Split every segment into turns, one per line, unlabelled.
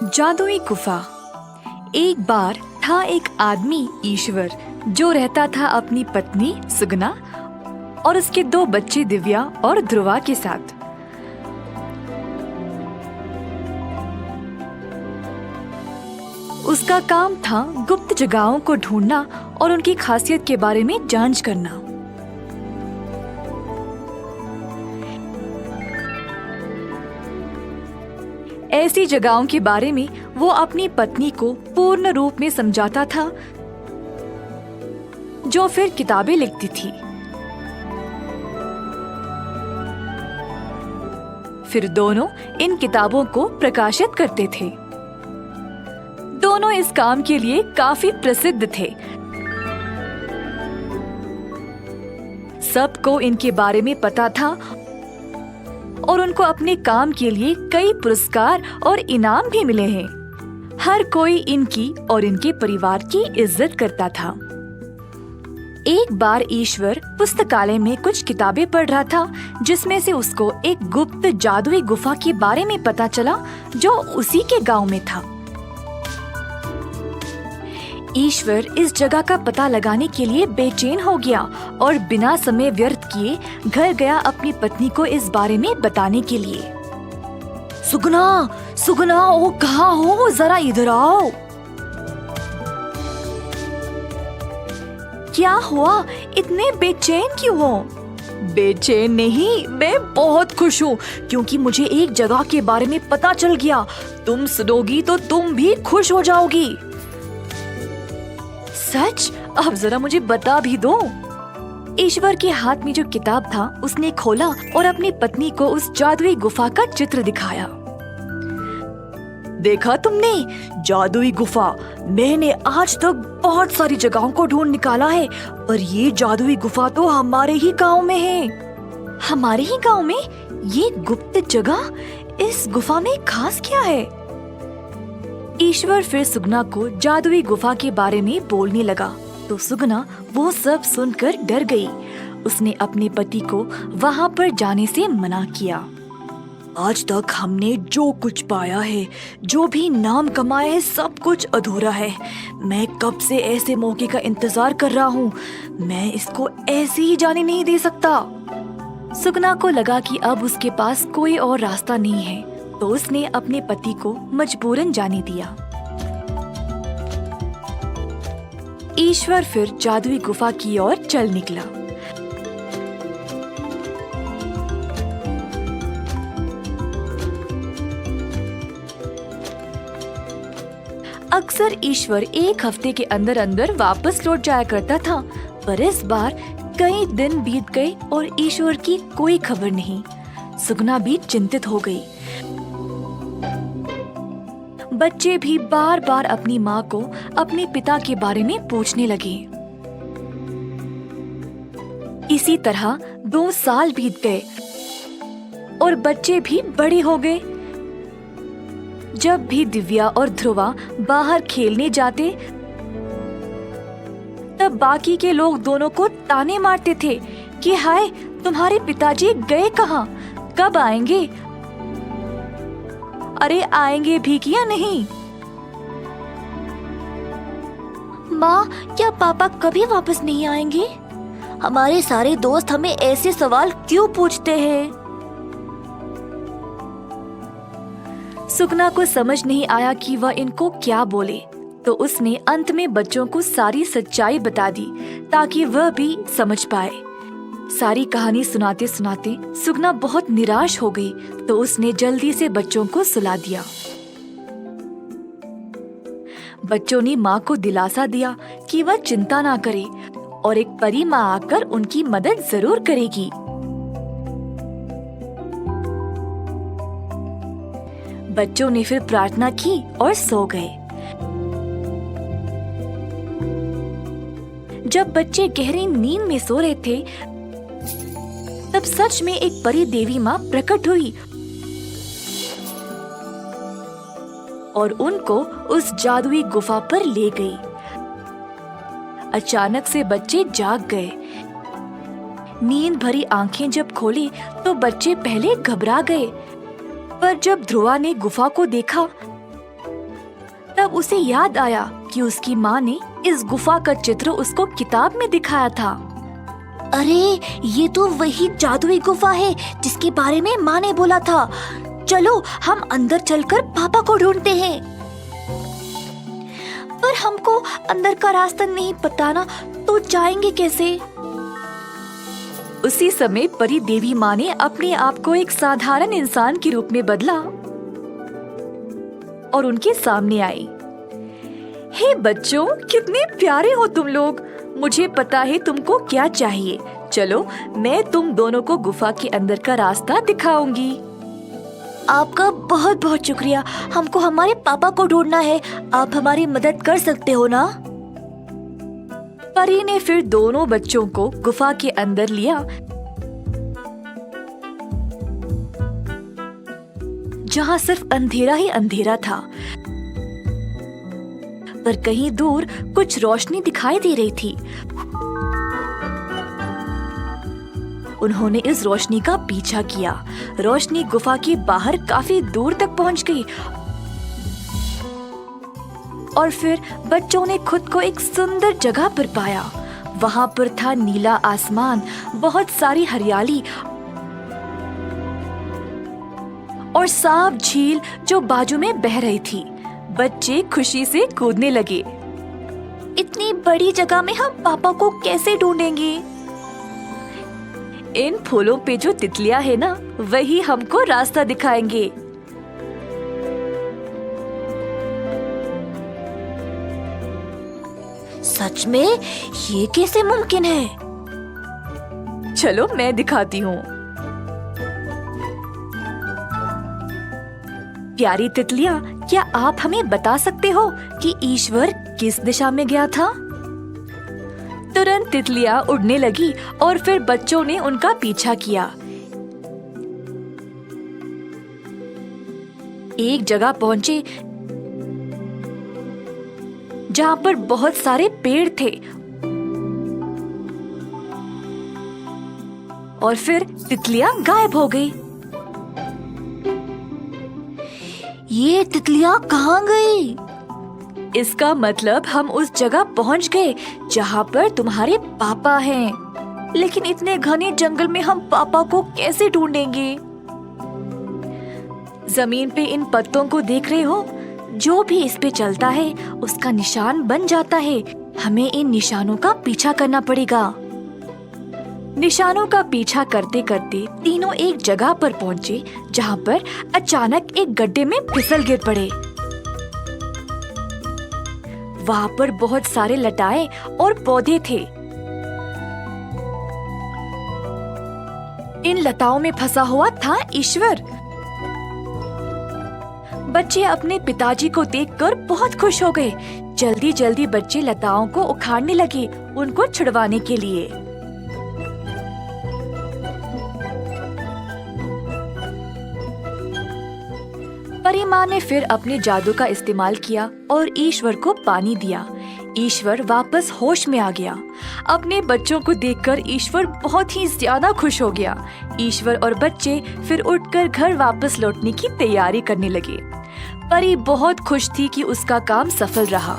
जादुई गुफा। एक बार था एक आदमी ईश्वर जो रहता था अपनी पत्नी सुगना और उसके दो बच्चे दिव्या और ध्रुवा के साथ। उसका काम था गुप्त जगहों को ढूंढना और उनकी खासियत के बारे में जांच करना। ऐसी जगहों के बारे में वो अपनी पत्नी को पूर्ण रूप में समझाता था, जो फिर किताबें लिखती थी। फिर दोनों इन किताबों को प्रकाशित करते थे। दोनों इस काम के लिए काफी प्रसिद्ध थे। सबको इनके बारे में पता था और उनको अपने काम के लिए कई पुरस्कार और इनाम भी मिले हैं। हर कोई इनकी और इनके परिवार की इज्जत करता था। एक बार ईश्वर पुस्तकालय में कुछ किताबें पढ़ रहा था, जिसमें से उसको एक गुप्त जादुई गुफा के बारे में पता चला जो उसी के गांव में था। ईश्वर इस जगह का पता लगाने के लिए बेचैन हो गया और बिना समय व्यर्थ किए घर गया अपनी पत्नी को इस बारे में बताने के लिए। सुगना, सुगना, ओ कहाँ हो? जरा इधर आओ। क्या हुआ? इतने बेचैन क्यों हो? बेचैन नहीं, मैं बहुत खुश हूँ क्योंकि मुझे एक जगह के बारे में पता चल गया। तुम सुनोगी तो तुम भी खुश हो जाओगी। सच? अब जरा मुझे बता भी दो। ईश्वर के हाथ में जो किताब था उसने खोला और अपनी पत्नी को उस जादुई गुफा का चित्र दिखाया। देखा तुमने? जादुई गुफा। मैंने आज तक बहुत सारी जगहों को ढूंढ निकाला है, पर ये जादुई गुफा तो हमारे ही गांव में है। हमारे ही गांव में? ये गुप्त जगह? इस गुफा में खास क्या है? ईश्वर फिर सुगना को जादुई गुफा के बारे में बोलने लगा, तो सुगना वो सब सुनकर डर गई। उसने अपने पति को वहाँ पर जाने से मना किया। आज तक हमने जो कुछ पाया है, जो भी नाम कमाया है, सब कुछ अधूरा है। मैं कब से ऐसे मौके का इंतजार कर रहा हूँ। मैं इसको ऐसे ही जाने नहीं दे सकता। सुगना को लगा कि अब उसके पास कोई और रास्ता नहीं है, तो उसने अपने पति को मजबूरन जाने दिया। ईश्वर फिर जादुई गुफा की ओर चल निकला। अक्सर ईश्वर एक हफ्ते के अंदर अंदर वापस लौट जाया करता था, पर इस बार कई दिन बीत गए और ईश्वर की कोई खबर नहीं। सुगना भी चिंतित हो गई। बच्चे भी बार बार अपनी माँ को अपने पिता के बारे में पूछने लगे। इसी तरह 2 साल बीत गए और बच्चे भी बड़े हो गए। जब भी दिव्या और ध्रुवा बाहर खेलने जाते, तब बाकी के लोग दोनों को ताने मारते थे कि हाय, तुम्हारे पिताजी गए कहाँ? कब आएंगे? अरे आएंगे भी कि या नहीं? माँ, क्या पापा कभी वापस नहीं आएंगे? हमारे सारे दोस्त हमें ऐसे सवाल क्यों पूछते हैं? सुगना को समझ नहीं आया कि वह इनको क्या बोले, तो उसने अंत में बच्चों को सारी सच्चाई बता दी ताकि वह भी समझ पाए। सारी कहानी सुनाते सुनाते सुगना बहुत निराश हो गई, तो उसने जल्दी से बच्चों को सुला दिया। बच्चों ने माँ को दिलासा दिया कि वह चिंता ना करे और एक परी माँ आकर उनकी मदद जरूर करेगी। बच्चों ने फिर प्रार्थना की और सो गए। जब बच्चे गहरी नींद में सो रहे थे, तब सच में एक परी देवी माँ प्रकट हुई और उनको उस जादुई गुफा पर ले गई। अचानक से बच्चे जाग गए। नींद भरी आंखें जब खोली तो बच्चे पहले घबरा गए, पर जब ध्रुवा ने गुफा को देखा तब उसे याद आया कि उसकी माँ ने इस गुफा का चित्र उसको किताब में दिखाया था।
अरे, ये तो वही जादुई गुफा है जिसके बारे में माँ ने बोला था। चलो हम अंदर चलकर पापा को ढूंढते हैं। पर हमको अंदर का रास्ता नहीं पता ना, तो जाएंगे कैसे?
उसी समय परी देवी माँ ने अपने आप को एक साधारण इंसान के रूप में बदला और उनके सामने आई। हे बच्चों, कितने प्यारे हो तुम लोग। मुझे पता है तुमको क्या चाहिए। चलो, मैं तुम दोनों को गुफा के अंदर का रास्ता दिखाऊंगी।
आपका बहुत बहुत शुक्रिया। हमको हमारे पापा को ढूंढना है। आप हमारी मदद कर सकते हो ना?
परी ने फिर दोनों बच्चों को गुफा के अंदर लिया, जहाँ सिर्फ अंधेरा ही अंधेरा था। पर कहीं दूर कुछ रोशनी दिखाई दे रही थी। उन्होंने इस रोशनी का पीछा किया। रोशनी गुफा के बाहर काफी दूर तक पहुंच गई और फिर बच्चों ने खुद को एक सुंदर जगह पर पाया। वहाँ पर था नीला आसमान, बहुत सारी हरियाली और साफ झील जो बाजू में बह रही थी। बच्चे खुशी से कूदने लगे।
इतनी बड़ी जगह में हम पापा को कैसे ढूंढेंगे?
इन फूलों पे जो तितलियां है ना, वही हमको रास्ता दिखाएंगे।
सच में? ये कैसे मुमकिन है?
चलो मैं दिखाती हूँ। प्यारी तितलियां, क्या आप हमें बता सकते हो कि ईश्वर किस दिशा में गया था? तुरंत तितलियां उड़ने लगी और फिर बच्चों ने उनका पीछा किया। एक जगह पहुंचे जहाँ पर बहुत सारे पेड़ थे और फिर तितलियां गायब हो गई।
ये तितलियां कहाँ गई?
इसका मतलब हम उस जगह पहुंच गए जहाँ पर तुम्हारे पापा हैं। लेकिन इतने घने जंगल में हम पापा को कैसे ढूंढेंगे? जमीन पे इन पत्तों को देख रहे हो? जो भी इस पे चलता है उसका निशान बन जाता है। हमें इन निशानों का पीछा करना पड़ेगा। निशानों का पीछा करते करते तीनों एक जगह पर पहुँचे जहाँ पर अचानक एक गड्ढे में फिसल गिर पड़े। वहाँ पर बहुत सारे लताएं और पौधे थे। इन लताओं में फंसा हुआ था ईश्वर। बच्चे अपने पिताजी को देखकर बहुत खुश हो गए। जल्दी जल्दी बच्चे लताओं को उखाड़ने लगे, उनको छुड़वाने के लिए। परी माँ ने फिर अपने जादू का इस्तेमाल किया और ईश्वर को पानी दिया। ईश्वर वापस होश में आ गया। अपने बच्चों को देखकर ईश्वर बहुत ही ज्यादा खुश हो गया। ईश्वर और बच्चे फिर उठकर घर वापस लौटने की तैयारी करने लगे। परी बहुत खुश थी कि उसका काम सफल रहा।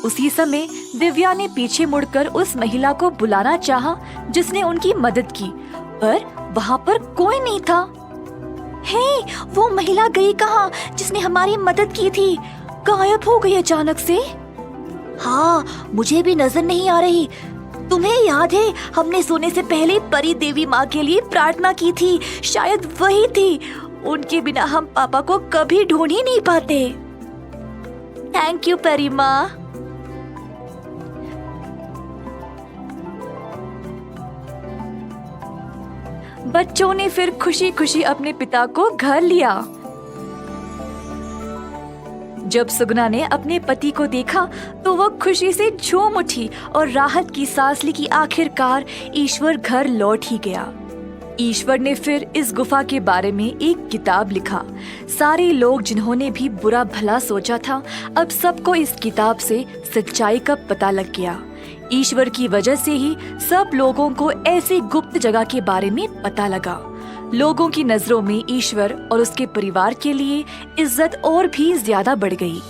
उसी समय दिव्या ने पीछे मुड़कर उस महिला को बुलाना चाहा जिसने उनकी मदद की, पर वहाँ पर कोई नहीं था।
हे, वो महिला गई कहाँ जिसने हमारी मदद की थी? गायब हो गई अचानक से। हाँ, मुझे भी नजर नहीं आ रही। तुम्हें याद है, हमने सोने से पहले परी देवी माँ के लिए प्रार्थना की थी। शायद वही थी। उनके बिना हम पापा को कभी ढूंढ ही नहीं पाते। थैंक यू परी माँ।
बच्चों ने फिर खुशी खुशी अपने पिता को घर लिया। जब सुगना ने अपने पति को देखा तो वो खुशी से झूम उठी और राहत की सांस ली कि आखिरकार ईश्वर घर लौट ही गया। ईश्वर ने फिर इस गुफा के बारे में एक किताब लिखा। सारे लोग जिन्होंने भी बुरा भला सोचा था, अब सबको इस किताब से सच्चाई का पता लग गया। ईश्वर की वजह से ही सब लोगों को ऐसी गुप्त जगह के बारे में पता लगा। लोगों की नजरों में ईश्वर और उसके परिवार के लिए इज्जत और भी ज्यादा बढ़ गई।